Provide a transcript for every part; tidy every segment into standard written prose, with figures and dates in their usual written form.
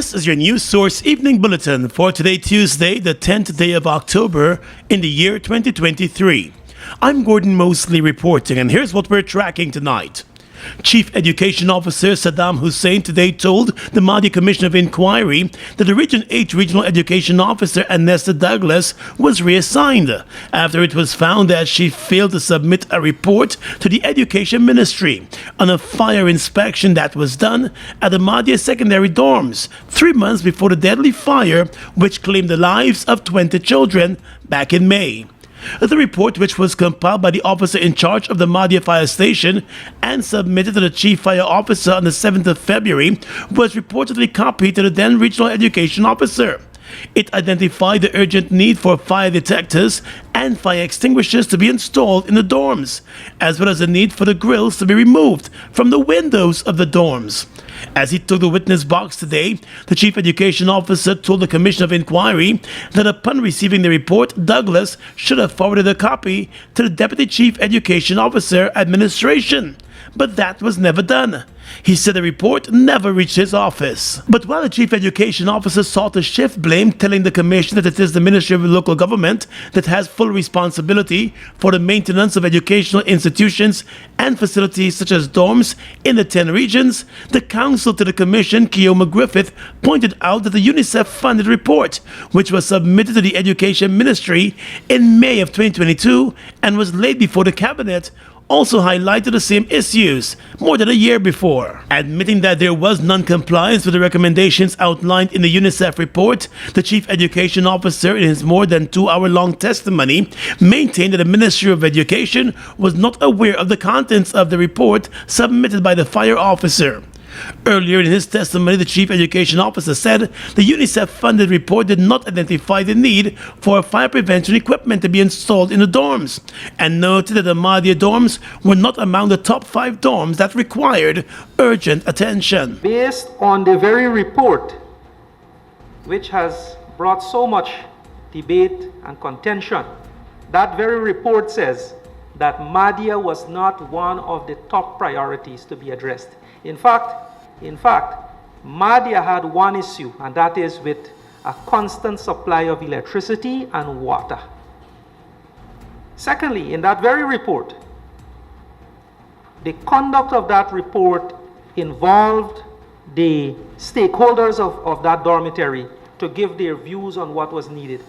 This is your News Source Evening Bulletin for today, Tuesday, the 10th day of October in the year 2023. I'm Gordon Mosley reporting, and here's what we're tracking tonight. Chief Education Officer Saddam Hussein today told the Mahdia Commission of Inquiry that the Region 8 Regional Education Officer Annesta Douglas was reassigned after it was found that she failed to submit a report to the Education Ministry on a fire inspection that was done at the Mahdia secondary dorms 3 months before the deadly fire which claimed the lives of 20 children back in May. The report, which was compiled by the officer in charge of the Mahdia fire station and submitted to the chief fire officer on the 7th of February, was reportedly copied to the then regional education officer. It identified the urgent need for fire detectors and fire extinguishers to be installed in the dorms, as well as the need for the grills to be removed from the windows of the dorms. As he took the witness box today, the Chief Education Officer told the Commission of Inquiry that upon receiving the report, Douglas should have forwarded a copy to the Deputy Chief Education Officer Administration. But that was never done. He said the report never reached his office. But while the Chief Education Officer sought to shift blame, telling the Commission that it is the Ministry of Local Government that has full responsibility for the maintenance of educational institutions and facilities such as dorms in the 10 regions, the counsel to the Commission, Keoma Griffith, pointed out that the UNICEF-funded report, which was submitted to the Education Ministry in May of 2022 and was laid before the Cabinet, also highlighted the same issues more than a year before. Admitting that there was non-compliance with the recommendations outlined in the UNICEF report, the Chief Education Officer, in his more than 2-hour-long testimony, maintained that the Ministry of Education was not aware of the contents of the report submitted by the fire officer. Earlier in his testimony, the Chief Education Officer said the UNICEF-funded report did not identify the need for fire prevention equipment to be installed in the dorms, and noted that the Mahdia dorms were not among the top 5 dorms that required urgent attention. Based on the very report, which has brought so much debate and contention, that very report says that Mahdia was not one of the top priorities to be addressed. In fact, Mahdia had one issue, and that is with a constant supply of electricity and water. Secondly, in that very report, the conduct of that report involved the stakeholders of that dormitory to give their views on what was needed.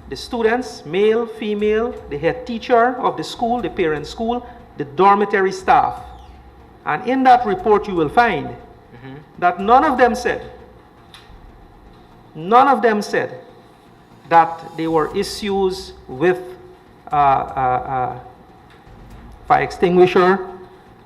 The students, male, female, the head teacher of the school, the parent school, the dormitory staff. And in that report you will find that none of them said that there were issues with fire extinguisher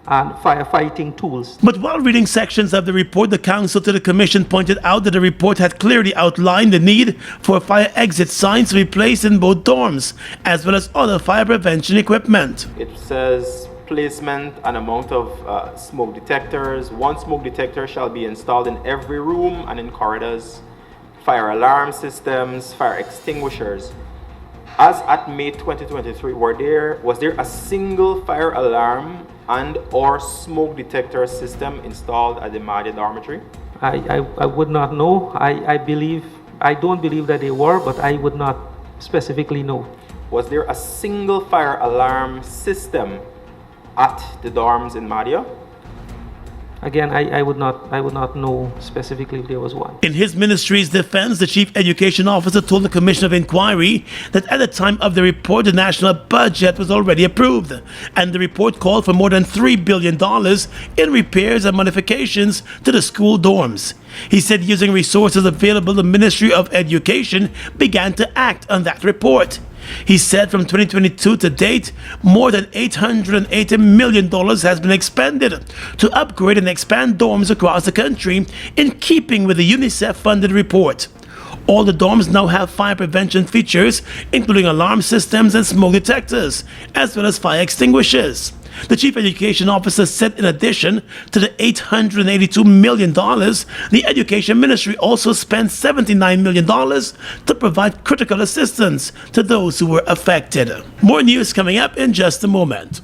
and firefighting tools. But while reading sections of the report, the counsel to the Commission pointed out that the report had clearly outlined the need for fire exit signs to be placed in both dorms, as well as other fire prevention equipment. It says placement and amount of smoke detectors. 1 smoke detector shall be installed in every room and in corridors. Fire alarm systems, fire extinguishers. As at May 2023, was there a single fire alarm and or smoke detector system installed at the Mahdia dormitory? I would not know. I don't believe that they were, but I would not specifically know. Was there a single fire alarm system at the dorms in Mahdia? Again, I would not know specifically if there was one. In his ministry's defense, the Chief Education Officer told the Commission of Inquiry that at the time of the report, the national budget was already approved, and the report called for more than $3 billion in repairs and modifications to the school dorms. He said using resources available, the Ministry of Education began to act on that report. He said from 2022 to date, more than $880 million has been expended to upgrade and expand dorms across the country in keeping with the UNICEF-funded report. All the dorms now have fire prevention features, including alarm systems and smoke detectors, as well as fire extinguishers. The Chief Education Officer said in addition to the $882 million, the Education Ministry also spent $79 million to provide critical assistance to those who were affected. More news coming up in just a moment.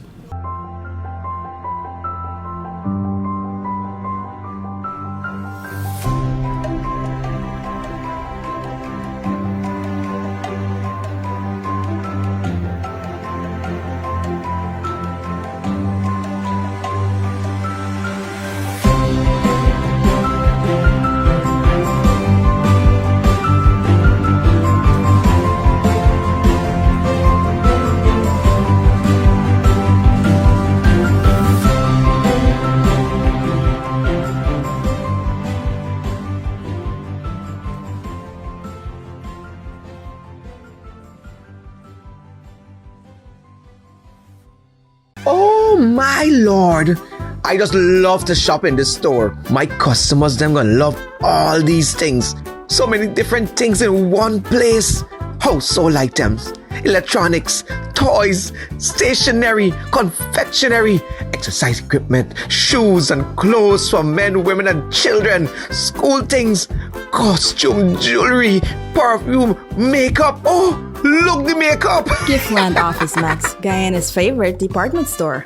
Lord, I just love to shop in this store. My customers, them gonna love all these things. So many different things in one place. Household items, electronics, toys, stationery, confectionery, exercise equipment, shoes and clothes for men, women and children, school things, costume, jewelry, perfume, makeup. Oh, look the makeup. Giftland Office Max, Guyana's favorite department store.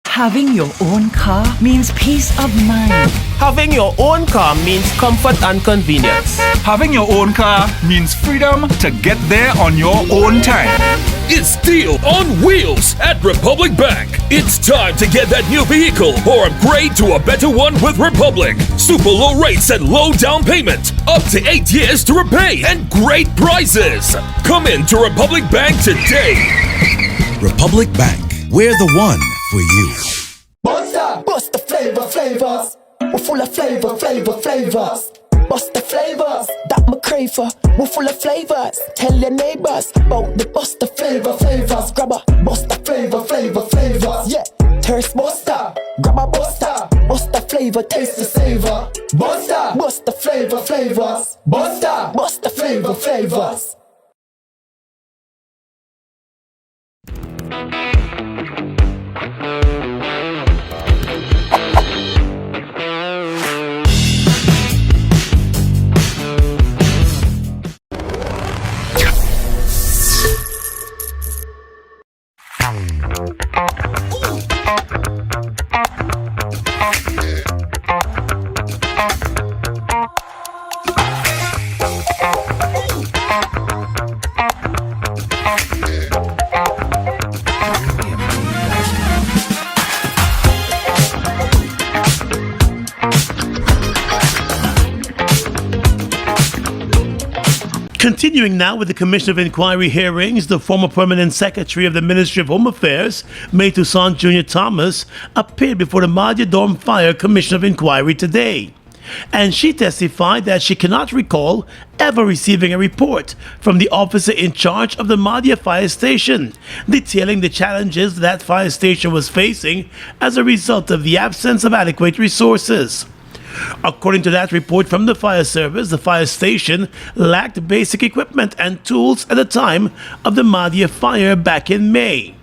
Having your own car means peace of mind. Having your own car means comfort and convenience. Having your own car means freedom to get there on your own time. It's Deal on Wheels at Republic Bank. It's time to get that new vehicle or upgrade to a better one with Republic. Super low rates and low down payment. Up to 8 years to repay and great prizes. Come in to Republic Bank today. Republic Bank, we're the one for you. Bust the flavors. We're full of flavors. Bust the flavors, that my crave for. We're full of flavors. Tell your neighbors about the bust the flavors. Grab a bust the flavors. Yeah, thirst buster. Grab a buster. Bust the flavor, taste the savor. Bust the flavors. Bust the flavors. Continuing now with the Commission of Inquiry hearings, the former Permanent Secretary of the Ministry of Home Affairs, May Toussaint Jr. Thomas, appeared before the Madia Dorm Fire Commission of Inquiry today. And she testified that she cannot recall ever receiving a report from the officer in charge of the Madia fire station, detailing the challenges that fire station was facing as a result of the absence of adequate resources. According to that report from the fire service, the fire station lacked basic equipment and tools at the time of the Madia fire back in May.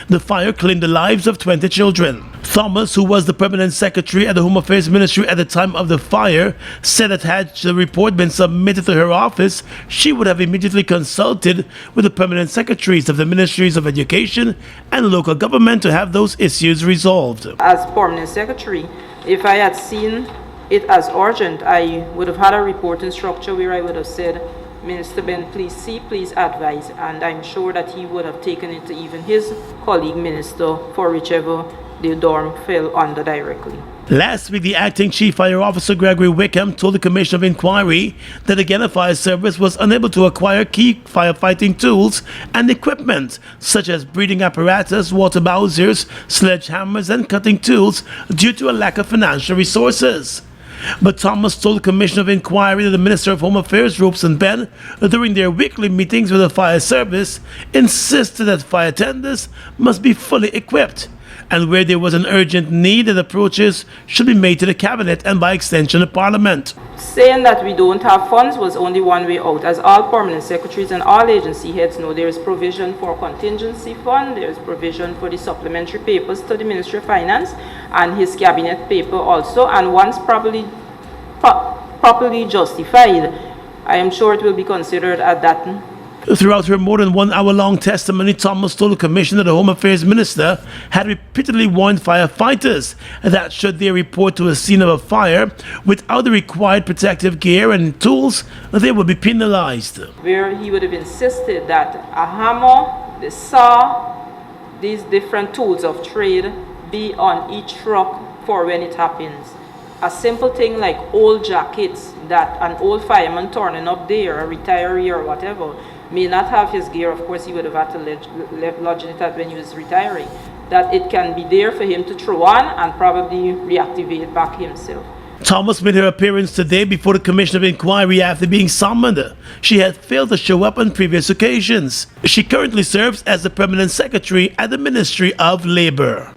The fire claimed the lives of 20 children. Thomas, who was the permanent secretary at the Home Affairs Ministry at the time of the fire, said that had the report been submitted to her office, she would have immediately consulted with the permanent secretaries of the Ministries of Education and local government to have those issues resolved. As permanent secretary, if I had seen it as urgent, I would have had a reporting structure where I would have said, Minister Ben, please see, please advise, and I'm sure that he would have taken it to even his colleague minister for whichever the dorm fell under directly. Last week, the acting chief fire officer Gregory Wickham told the Commission of Inquiry that the Guyana Fire Service was unable to acquire key firefighting tools and equipment such as breathing apparatus, water bowsers, sledgehammers, and cutting tools due to a lack of financial resources. But Thomas told the Commission of Inquiry that the Minister of Home Affairs, Robeson Ben, during their weekly meetings with the fire service, insisted that fire tenders must be fully equipped, and where there was an urgent need, that approaches should be made to the Cabinet and by extension the Parliament. Saying that we don't have funds was only one way out. As all permanent secretaries and all agency heads know, there is provision for contingency fund, there is provision for the supplementary papers to the Ministry of Finance and his cabinet paper also, and once properly justified, I am sure it will be considered at that. Throughout her more than 1 hour long testimony, Thomas told the Commission that the Home Affairs Minister had repeatedly warned firefighters that should they report to a scene of a fire without the required protective gear and tools, they would be penalized. Where he would have insisted that a hammer, the saw, these different tools of trade be on each truck for when it happens. A simple thing like old jackets that an old fireman turning up there, a retiree or whatever, may not have his gear. Of course, he would have had to lodge it at when he was retiring. That it can be there for him to throw on and probably reactivate back himself. Thomas made her appearance today before the Commission of Inquiry after being summoned. She had failed to show up on previous occasions. She currently serves as the Permanent Secretary at the Ministry of Labour.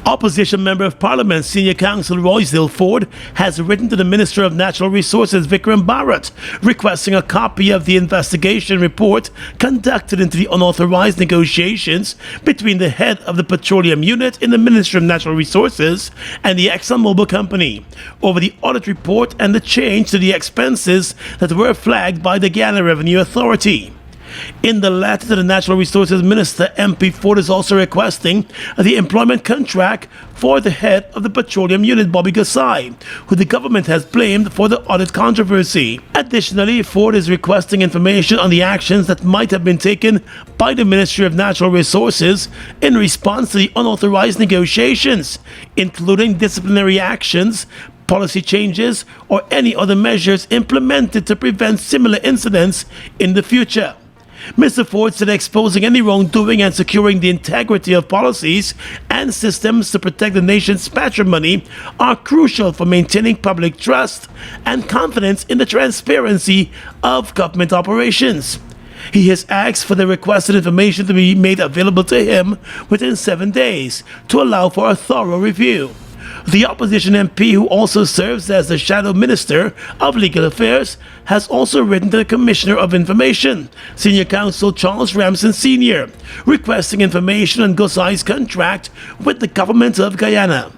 Opposition Member of Parliament Senior Counsel Roysdale Ford has written to the Minister of Natural Resources Vikram Bharat requesting a copy of the investigation report conducted into the unauthorized negotiations between the head of the petroleum unit in the Ministry of Natural Resources and the ExxonMobil company over the audit report and the change to the expenses that were flagged by the Guyana Revenue Authority. In the letter to the Natural Resources Minister, MP Ford is also requesting the employment contract for the head of the petroleum unit, Bobby Gasai, who the government has blamed for the audit controversy. Additionally, Ford is requesting information on the actions that might have been taken by the Ministry of Natural Resources in response to the unauthorized negotiations, including disciplinary actions, policy changes, or any other measures implemented to prevent similar incidents in the future. Mr. Ford said exposing any wrongdoing and securing the integrity of policies and systems to protect the nation's patrimony are crucial for maintaining public trust and confidence in the transparency of government operations. He has asked for the requested information to be made available to him within 7 days to allow for a thorough review. The opposition MP, who also serves as the Shadow Minister of Legal Affairs, has also written to the Commissioner of Information, Senior Counsel Charles Ramson Sr., requesting information on Gosai's contract with the government of Guyana.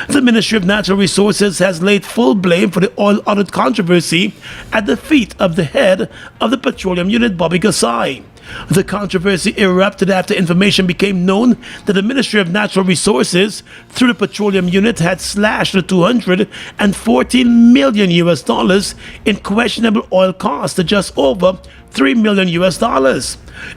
The Ministry of Natural Resources has laid full blame for the oil audit controversy at the feet of the head of the petroleum unit, Bobby Gosai. The controversy erupted after information became known that the Ministry of Natural Resources, through the petroleum unit, had slashed the $214 million in questionable oil costs to just over $3 million.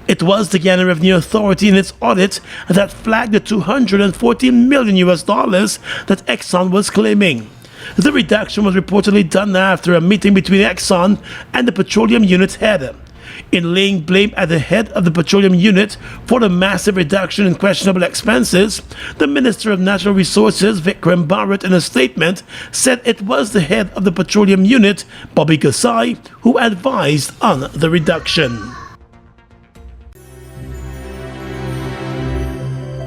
It was the Guyana Revenue Authority in its audit that flagged the $214 million that Exxon was claiming. The reduction was reportedly done after a meeting between Exxon and the petroleum unit's head. In laying blame at the head of the petroleum unit for the massive reduction in questionable expenses, the Minister of Natural Resources, Vikram Bharat, in a statement said it was the head of the petroleum unit, Bobby Gasai, who advised on the reduction.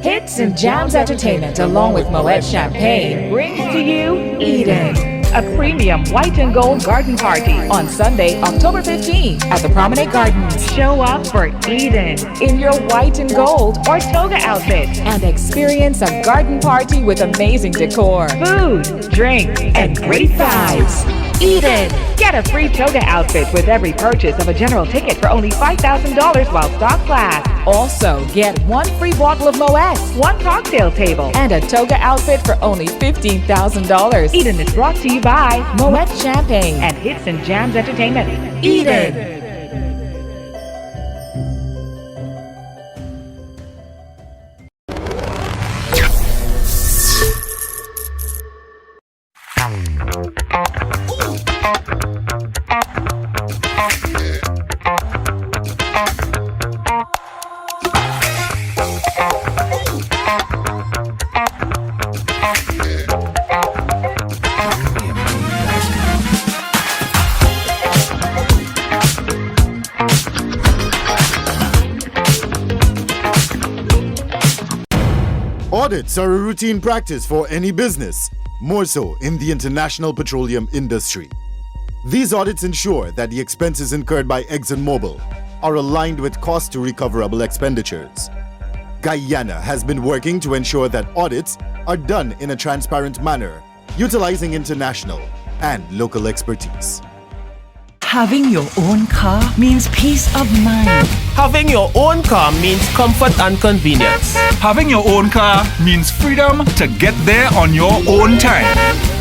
Hits and Jams Entertainment, along with Moet Champagne, brings to you Eden, a premium white and gold garden party on Sunday, October 15th at the Promenade Gardens. Show up for Eden in your white and gold or toga outfit and experience a garden party with amazing decor, food, drink, and great vibes. Eden. Get a free toga outfit with every purchase of a general ticket for only $5,000 while stocks last. Also, get one free bottle of Moet, one cocktail table, and a toga outfit for only $15,000. Eden is brought to you by Moet Champagne and Hits and Jams Entertainment. Eden. Audits are a routine practice for any business, more so in the international petroleum industry. These audits ensure that the expenses incurred by ExxonMobil are aligned with cost to recoverable expenditures. Guyana has been working to ensure that audits are done in a transparent manner, utilizing international and local expertise. Having your own car means peace of mind. Having your own car means comfort and convenience. Having your own car means freedom to get there on your own time.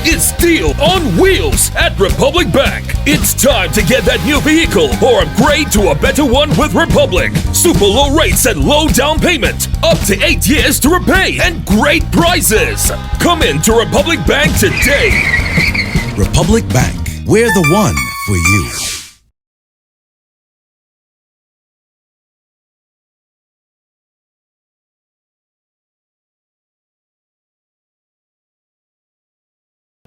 It's Deal on Wheels at Republic Bank. It's time to get that new vehicle or upgrade to a better one with Republic. Super low rates and low down payment. Up to 8 years to repay and great prizes. Come in to Republic Bank today. Republic Bank. We're the one for you.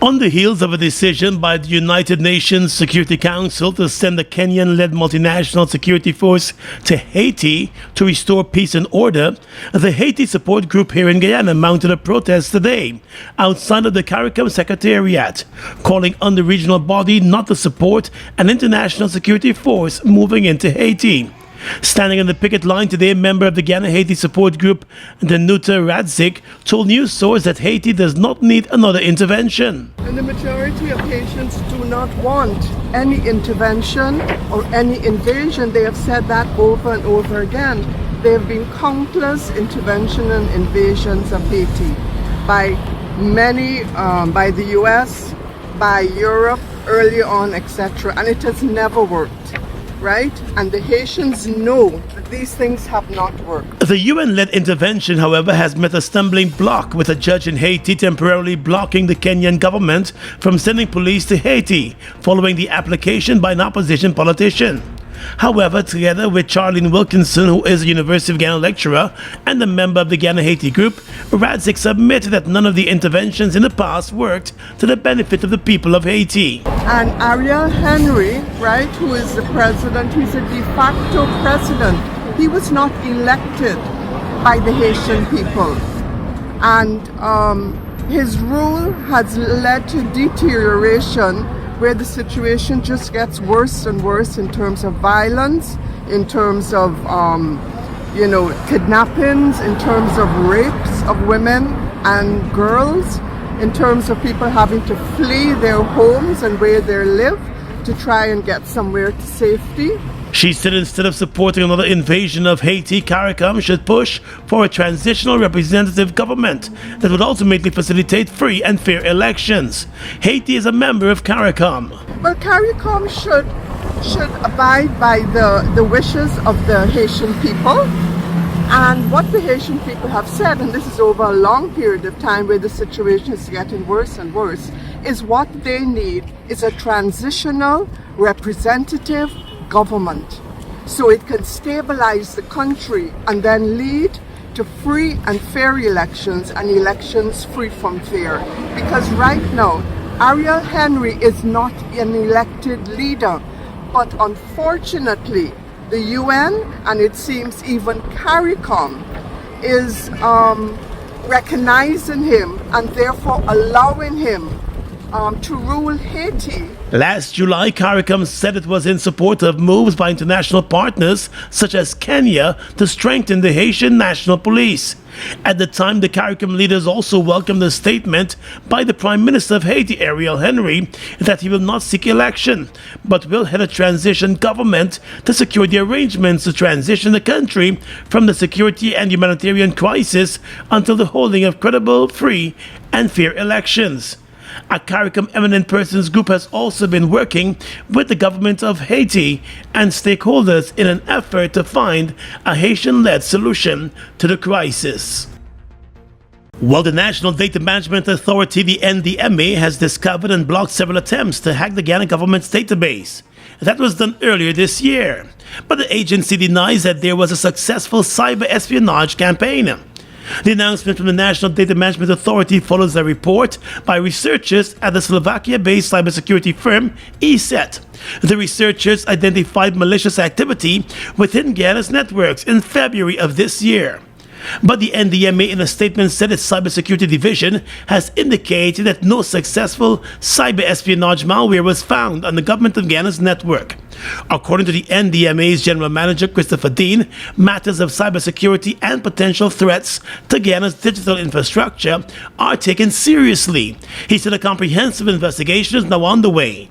On the heels of a decision by the United Nations Security Council to send a Kenyan-led multinational security force to Haiti to restore peace and order, the Haiti support group here in Guyana mounted a protest today outside of the CARICOM Secretariat, calling on the regional body not to support an international security force moving into Haiti. Standing on the picket line today, a member of the Guyana Haiti support group, Danuta Radzik, told news source that Haiti does not need another intervention. And the majority of Haitians do not want any intervention or any invasion. They have said that over and over again. There have been countless intervention and invasions of Haiti by many, by the US, by Europe early on, etc. And it has never worked. Right? And the Haitians know that these things have not worked. The UN-led intervention, however, has met a stumbling block, with a judge in Haiti temporarily blocking the Kenyan government from sending police to Haiti following the application by an opposition politician. However, together with Charlene Wilkinson, who is a University of Guyana lecturer and a member of the Guyana Haiti group, Radzik admitted that none of the interventions in the past worked to the benefit of the people of Haiti. And Ariel Henry, right, who is the president, he's a de facto president. He was not elected by the Haitian people. And his rule has led to deterioration, where the situation just gets worse and worse in terms of violence, in terms of, kidnappings, in terms of rapes of women and girls, in terms of people having to flee their homes and where they live to try and get somewhere to safety. She said instead of supporting another invasion of Haiti, CARICOM should push for a transitional representative government that would ultimately facilitate free and fair elections. Haiti is a member of CARICOM. Well, CARICOM should abide by the wishes of the Haitian people. And what the Haitian people have said, and this is over a long period of time where the situation is getting worse and worse, is what they need is a transitional representative government, so it can stabilize the country and then lead to free and fair elections, and elections free from fear. Because right now, Ariel Henry is not an elected leader, but unfortunately, the UN, and it seems even CARICOM, is recognizing him and therefore allowing him to rule Haiti. Last July, CARICOM said it was in support of moves by international partners such as Kenya to strengthen the Haitian National Police. At the time, the CARICOM leaders also welcomed a statement by the Prime Minister of Haiti, Ariel Henry, that he will not seek election, but will head a transition government to secure the arrangements to transition the country from the security and humanitarian crisis until the holding of credible, free, and fair elections. A CARICOM eminent persons group has also been working with the government of Haiti and stakeholders in an effort to find a Haitian-led solution to the crisis. Well, the National Data Management Authority, the NDMA, has discovered and blocked several attempts to hack the Guyana government's database. That was done earlier this year, but the agency denies that there was a successful cyber espionage campaign. The announcement from the National Data Management Authority follows a report by researchers at the Slovakia-based cybersecurity firm ESET. The researchers identified malicious activity within Guyana's networks in February of this year. But the NDMA, in a statement, said its cybersecurity division has indicated that no successful cyber espionage malware was found on the government of Guyana's network. According to the NDMA's General Manager, Christopher Dean, matters of cybersecurity and potential threats to Guyana's digital infrastructure are taken seriously. He said a comprehensive investigation is now underway.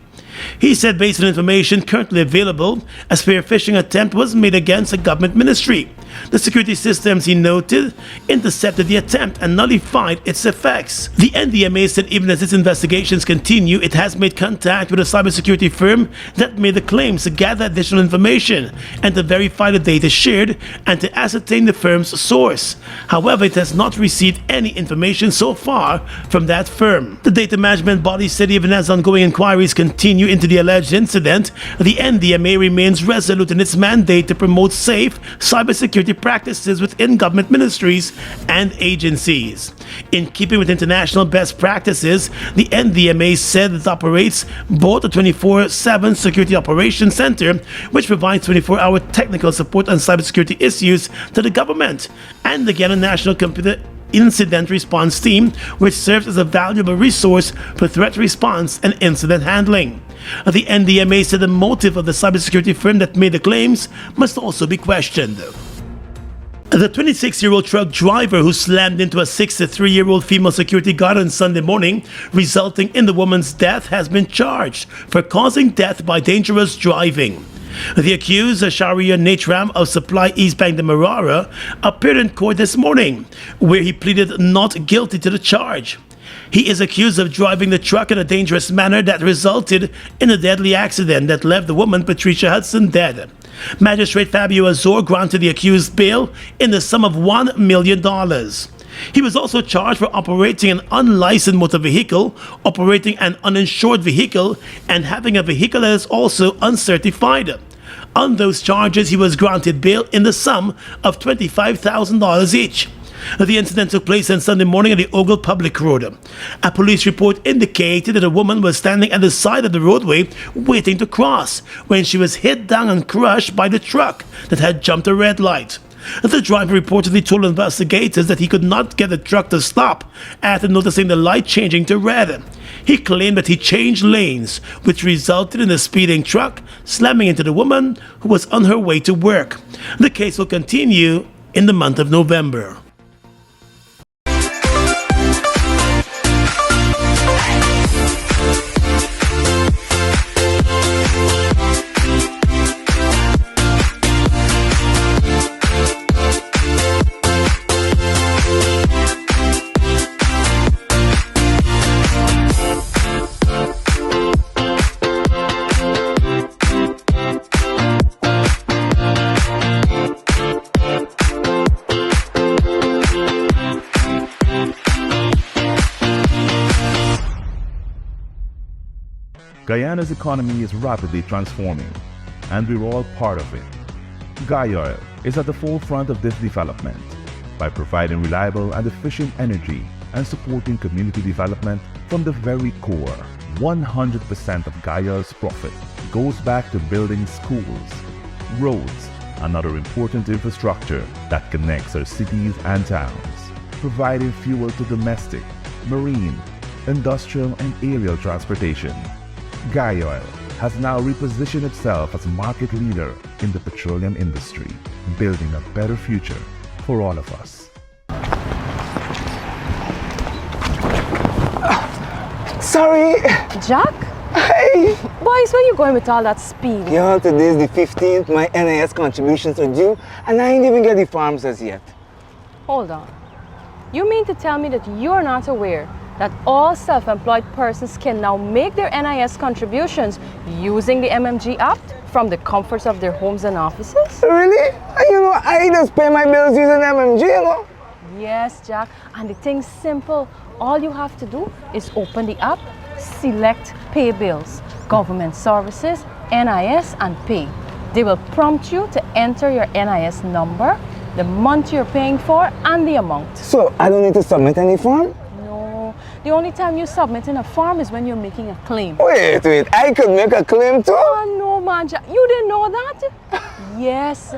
He said, based on information currently available, a spear phishing attempt was made against a government ministry. The security systems, he noted, intercepted the attempt and nullified its effects. The NDMA said even as its investigations continue, it has made contact with a cybersecurity firm that made the claims to gather additional information and to verify the data shared and to ascertain the firm's source. However, it has not received any information so far from that firm. The data management body said even as ongoing inquiries continue into the alleged incident, the NDMA remains resolute in its mandate to promote safe cybersecurity practices within government ministries and agencies. In keeping with international best practices, the NDMA said it operates both a 24/7 Security Operations Center, which provides 24-hour technical support on cybersecurity issues to the government, and the Guyana National Computer Incident Response Team, which serves as a valuable resource for threat response and incident handling. The NDMA said the motive of the cybersecurity firm that made the claims must also be questioned. The 26-year-old truck driver who slammed into a 63-year-old female security guard on Sunday morning, resulting in the woman's death, has been charged for causing death by dangerous driving. The accused, Sharia Natram of Supply East Bank Demerara, appeared in court this morning, where he pleaded not guilty to the charge. He is accused of driving the truck in a dangerous manner that resulted in a deadly accident that left the woman, Patricia Hudson, dead. Magistrate Fabio Azor granted the accused bail in the sum of $1 million. He was also charged for operating an unlicensed motor vehicle, operating an uninsured vehicle, and having a vehicle that is also uncertified. On those charges, he was granted bail in the sum of $25,000 each. The incident took place on Sunday morning at the Ogle Public Road. A police report indicated that a woman was standing at the side of the roadway waiting to cross when she was hit down and crushed by the truck that had jumped a red light. The driver reportedly told investigators that he could not get the truck to stop after noticing the light changing to red. He claimed that he changed lanes, which resulted in the speeding truck slamming into the woman who was on her way to work. The case will continue in the month of November. Guyana's economy is rapidly transforming, and we're all part of it. Guyoil is at the forefront of this development by providing reliable and efficient energy and supporting community development from the very core. 100% of Guyoil's profit goes back to building schools, roads, and other important infrastructure that connects our cities and towns, providing fuel to domestic, marine, industrial, and aerial transportation. Guyoil has now repositioned itself as a market leader in the petroleum industry, building a better future for all of us. Sorry. Jack? Hey. Boys, where you going with all that speed? Yeah, today's the 15th. My NIS contributions are due, and I ain't even get the forms as yet. Hold on. You mean to tell me that you're not aware that all self-employed persons can now make their NIS contributions using the MMG app from the comforts of their homes and offices? Really? I just pay my bills using MMG, Yes, Jack, and the thing's simple. All you have to do is open the app, select Pay Bills, Government Services, NIS, and Pay. They will prompt you to enter your NIS number, the month you're paying for, and the amount. So I don't need to submit any form? The only time you submit in a form is when you're making a claim. Wait, I could make a claim too? Oh no, man, you didn't know that? Yes,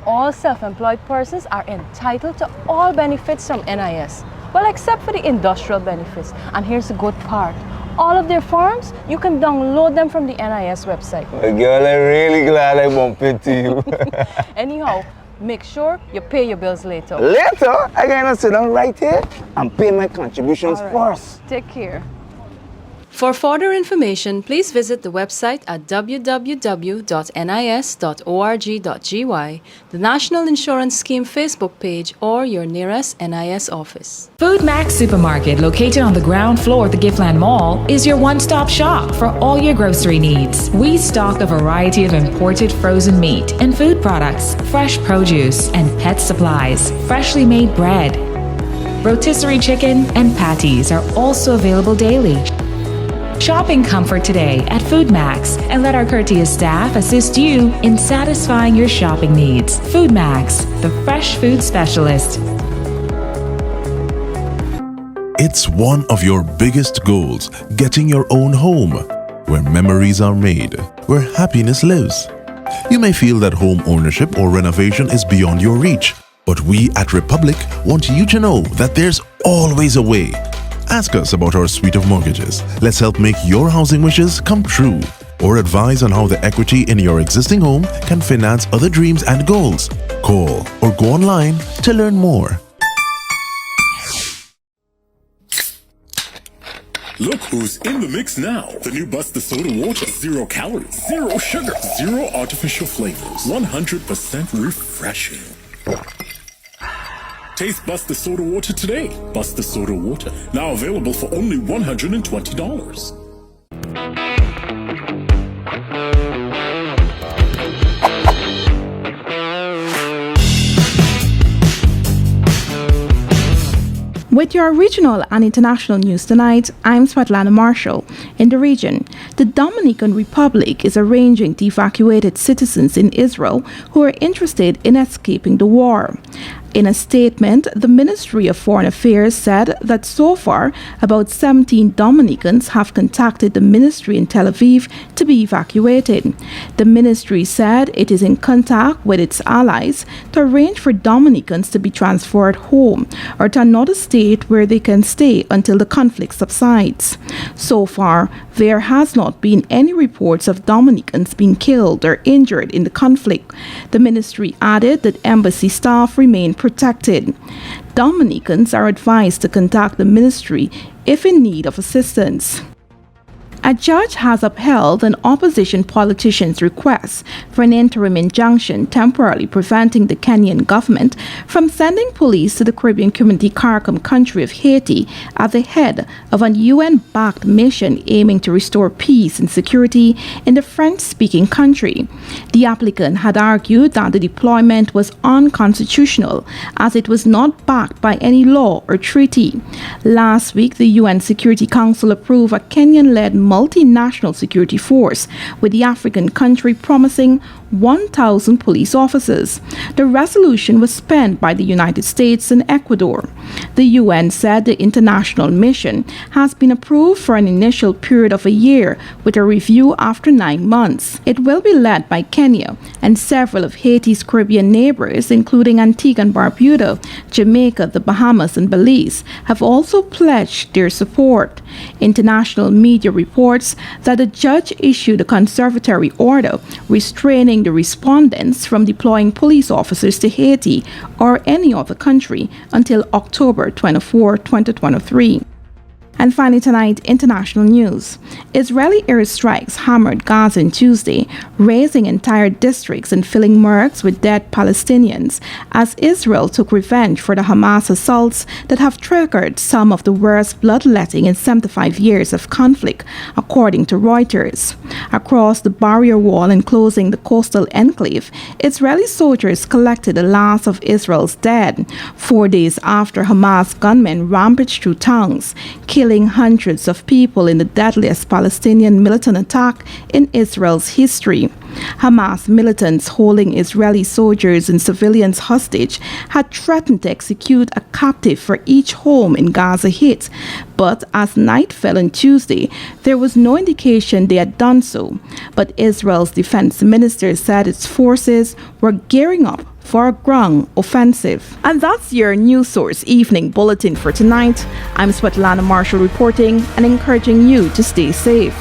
all self-employed persons are entitled to all benefits from NIS. Well, except for the industrial benefits. And here's the good part. All of their forms, you can download them from the NIS website. Well, girl, I'm really glad I bumped into you. Anyhow, make sure you pay your bills later. Later? I gotta sit down right here and pay my contributions first. Take care. For further information, please visit the website at www.nis.org.gy, the National Insurance Scheme Facebook page, or your nearest NIS office. Food Max Supermarket, located on the ground floor at the Giftland Mall, is your one-stop shop for all your grocery needs. We stock a variety of imported frozen meat and food products, fresh produce, and pet supplies, freshly made bread. Rotisserie chicken and patties are also available daily. Shopping comfort today at Food Max and let our courteous staff assist you in satisfying your shopping needs. Food Max, the fresh food specialist. It's one of your biggest goals, getting your own home, where memories are made, where happiness lives. You may feel that home ownership or renovation is beyond your reach, but we at Republic want you to know that there's always a way. Ask us about our suite of mortgages. Let's help make your housing wishes come true. Or advise on how the equity in your existing home can finance other dreams and goals. Call or go online to learn more. Look who's in the mix now. The new Buster Soda Water. 0 calories, 0 sugar, 0 artificial flavors. 100% refreshing. Taste Buster Soda Water today. Buster Soda Water. Now available for only $120. With your regional and international news tonight, I'm Svetlana Marshall. In the region, the Dominican Republic is arranging the evacuated citizens in Israel who are interested in escaping the war. In a statement, the Ministry of Foreign Affairs said that so far, about 17 Dominicans have contacted the ministry in Tel Aviv to be evacuated. The ministry said it is in contact with its allies to arrange for Dominicans to be transferred home or to another state where they can stay until the conflict subsides. So far, there has not been any reports of Dominicans being killed or injured in the conflict. The ministry added that embassy staff remain protected. Dominicans are advised to contact the ministry if in need of assistance. A judge has upheld an opposition politician's request for an interim injunction temporarily preventing the Kenyan government from sending police to the Caribbean Community CARICOM country of Haiti at the head of an UN-backed mission aiming to restore peace and security in the French-speaking country. The applicant had argued that the deployment was unconstitutional as it was not backed by any law or treaty. Last week, the UN Security Council approved a Kenyan-led multinational security force, with the African country promising 1,000 police officers. The resolution was penned by the United States and Ecuador. The UN said the international mission has been approved for an initial period of a year, with a review after 9 months. It will be led by Kenya, and several of Haiti's Caribbean neighbors, including Antigua and Barbuda, Jamaica, the Bahamas, and Belize, have also pledged their support. International media reports that a judge issued a conservatory order restraining the respondents from deploying police officers to Haiti or any other country until October 24, 2023. And finally tonight, international news. Israeli airstrikes hammered Gaza on Tuesday, razing entire districts and filling morgues with dead Palestinians as Israel took revenge for the Hamas assaults that have triggered some of the worst bloodletting in 75 years of conflict, according to Reuters. Across the barrier wall enclosing the coastal enclave, Israeli soldiers collected the last of Israel's dead, 4 days after Hamas gunmen rampaged through towns, killing hundreds of people in the deadliest Palestinian militant attack in Israel's history. Hamas militants holding Israeli soldiers and civilians hostage had threatened to execute a captive for each home in Gaza hit, but as night fell on Tuesday, there was no indication they had done so. But Israel's defense minister said its forces were gearing up for a ground offensive. And that's your News Source Evening Bulletin for tonight. I'm Svetlana Marshall reporting and encouraging you to stay safe.